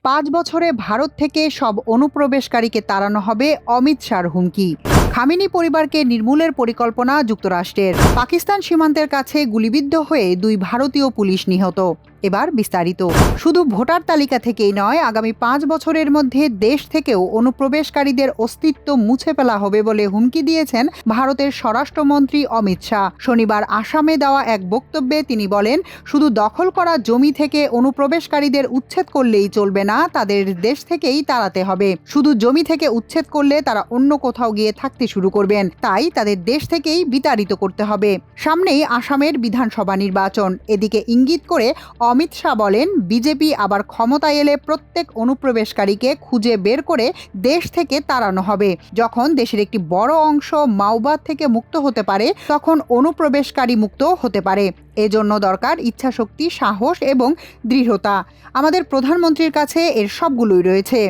5 বছরে ভারত থেকে সব অনুপ্রবেশকারীকে তাড়ানো হবে, অমিত শাহর হুমকি। খামেনি পরিবারকে নির্মূলের পরিকল্পনা যুক্তরাষ্ট্রের। পাকিস্তান সীমান্তের কাছে গুলিবিদ্ধ হয়ে 2 ভারতীয় পুলিশ নিহত। এবার বিস্তারিত। শুধু ভোটার তালিকা থেকেই নয়, আগামী 5 বছরের মধ্যে দেশ থেকেও অনুপ্রবেশকারীদের অস্তিত্ব মুছে ফেলা হবে বলে হুমকি দিয়েছেন ভারতের স্বরাষ্ট্রমন্ত্রী অমিত শাহ। শনিবার আসামে দেওয়া এক বক্তব্যে তিনি বলেন, শুধু দখল করা জমি থেকে অনুপ্রবেশকারীদের উচ্ছেদ করলেই চলবে না, তাদের দেশ থেকেই তাড়াতে হবে। শুধু জমি থেকে উচ্ছেদ করলে তারা অন্য কোথাও গিয়ে থাকতে শুরু করবেন, তাই তাদের দেশ থেকেই বিতাড়িত করতে হবে। সামনেই আসামের বিধানসভা নির্বাচন। এদিকে ইঙ্গিত করে অমিত শাহ বলেন, বিজেপি আবার ক্ষমতায় এলে প্রত্যেক অনুপ্রবেশকারীকে খুঁজে বের করে দেশ থেকে তাড়ানো হবে। যখন দেশের একটি বড় অংশ মাওবাদ থেকে মুক্ত হতে পারে, তখন অনুপ্রবেশকারী মুক্ত হতে পারে। এজন্য দরকার ইচ্ছাশক্তি, সাহস এবং দৃঢ়তা। আমাদের প্রধানমন্ত্রীর কাছে এর সবগুলোই রয়েছে।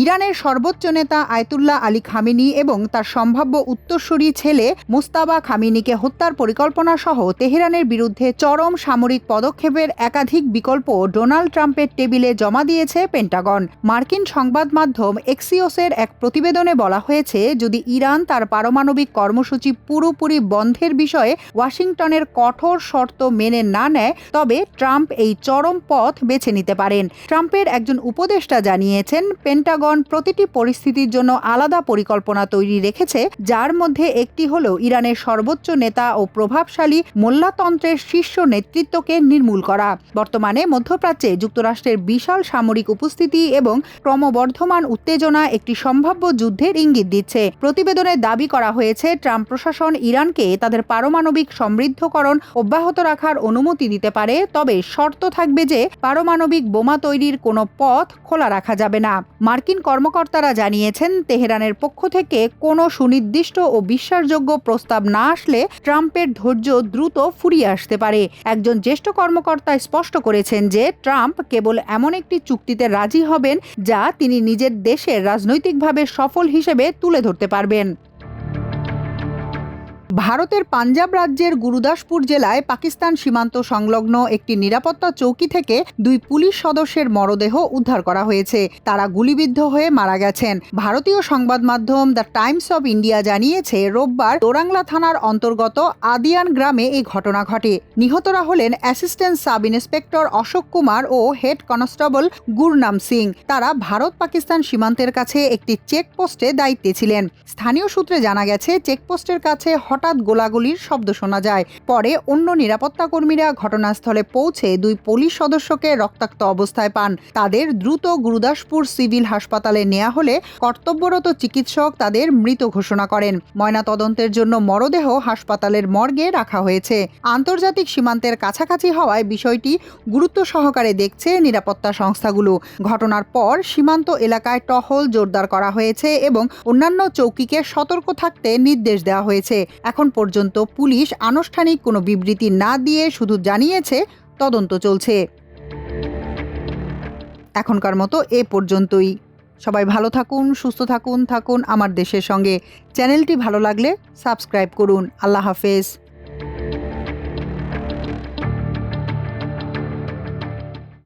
ইরানের সর্বোচ্চ নেতা আয়াতুল্লাহ আলী খামেনি এবং তার সম্ভাব্য উত্তরসূরি ছেলে মুজতাবা খামেনিকে হত্যার পরিকল্পনা সহ তেহরানের বিরুদ্ধে চরম সামরিক পদক্ষেপের একাধিক বিকল্প ডোনাল্ড ট্রাম্পের টেবিলে জমা দিয়েছে পেন্টাগন। মার্কিন সংবাদ মাধ্যম এক্সিওসের এক প্রতিবেদনে বলা হয়েছে, যদি ইরান তার পারমাণবিক কর্মসূচি পুরোপুরি বন্ধের বিষয়ে ওয়াশিংটনের কঠোর শর্ত মেনে না নেয়, তবে ট্রাম্প এই চরম পথ বেছে নিতে পারেন। ট্রাম্পের একজন উপদেষ্টা জানিয়েছেন, পেন্টাগন প্রতিটি পরিস্থিতির জন্য আলাদা পরিকল্পনা তৈরি রেখেছে, যার মধ্যে একটি হলো ইরানের সর্বোচ্চ নেতা ও প্রভাবশালী মোল্লাতন্ত্রের শীর্ষ নেতৃত্বকে নির্মূল করা। বর্তমানে মধ্যপ্রাচ্যে যুক্তরাষ্ট্রের বিশাল সামরিক উপস্থিতি এবং ক্রমবর্ধমান উত্তেজনা একটি সম্ভাব্য যুদ্ধের ইঙ্গিত দিচ্ছে। প্রতিবেদনে দাবি করা হয়েছে, ট্রাম্প প্রশাসন ইরানকে তাদের পারমাণবিক সমৃদ্ধকরণ অব্যাহত রাখার অনুমতি দিতে পারে, তবে শর্ত থাকবে যে পারমাণবিক বোমা তৈরির কোনো পথ খোলা রাখা যাবে না। মার্কিন কর্মকর্তারা জানিয়েছেন, তেহরানের পক্ষ থেকে কোনো সুনির্দিষ্ট ও বিশ্বাসযোগ্য প্রস্তাব না আসলে ট্রাম্পের ধৈর্য দ্রুত ফুরিয়ে আসতে পারে। একজন জ্যেষ্ঠ কর্মকর্তা স্পষ্ট করেছেন যে ট্রাম্প কেবল এমন একটি চুক্তিতে রাজি হবেন যা তিনি নিজের দেশের রাজনৈতিকভাবে সফল হিসেবে তুলে ধরতে পারবেন। ভারতের পাঞ্জাব রাজ্যের গুরুদাসপুর জেলায় পাকিস্তান সীমান্ত সংলগ্ন একটি নিরাপত্তা চৌকি থেকে 2 পুলিশ সদস্যের মরদেহ উদ্ধার করা হয়েছে। তারা গুলিবিদ্ধ হয়ে মারা গেছেন। ভারতীয় সংবাদ মাধ্যম দ্য টাইমস অব ইন্ডিয়া জানিয়েছে, রোববার দোরাংলা থানার অন্তর্গত আদিয়ান গ্রামে এই ঘটনা ঘটে। নিহতরা হলেন assistant sub inspector Ashok Kumar ও হেড কনস্টেবল গুরনাম সিং। তারা ভারত পাকিস্তান সীমান্তের কাছে একটি চেকপোস্টে দায়িত্বে ছিলেন। স্থানীয় সূত্রে জানা গেছে, চেকপোস্টের কাছে হঠাৎ গোলাগুলির শব্দ শোনা যায়। পরে অন্য নিরাপত্তা কর্মীরা ঘটনাস্থলে পৌঁছে 2 পুলিশ সদস্যকে রক্তাক্ত অবস্থায় পান। তাদের দ্রুত গুরুদাসপুর সিভিল হাসপাতালে নেওয়া হলে কর্তব্যরত চিকিৎসক তাদের মৃত ঘোষণা করেন। ময়নাতদন্তের জন্য মরদেহ হাসপাতালের মর্গে রাখা হয়েছে। আন্তর্জাতিক সীমান্তের কাছাকাছি হওয়ায় বিষয়টি গুরুত্ব সহকারে দেখছে নিরাপত্তা সংস্থাগুলো। ঘটনার পর সীমান্ত এলাকায় টহল জোরদার করা হয়েছে এবং অন্যান্য চৌকিকে সতর্ক থাকতে নির্দেশ দেওয়া হয়েছে। এখন পর্যন্ত পুলিশ আনুষ্ঠানিক কোনো বিবৃতি না দিয়ে শুধু জানিয়েছে তদন্ত চলছে। এখনকার মতো এ পর্যন্তই। সবাই ভালো থাকুন, সুস্থ থাকুন আমার দেশের সঙ্গে। চ্যানেলটি ভালো লাগলে সাবস্ক্রাইব করুন। আল্লাহ হাফেজ।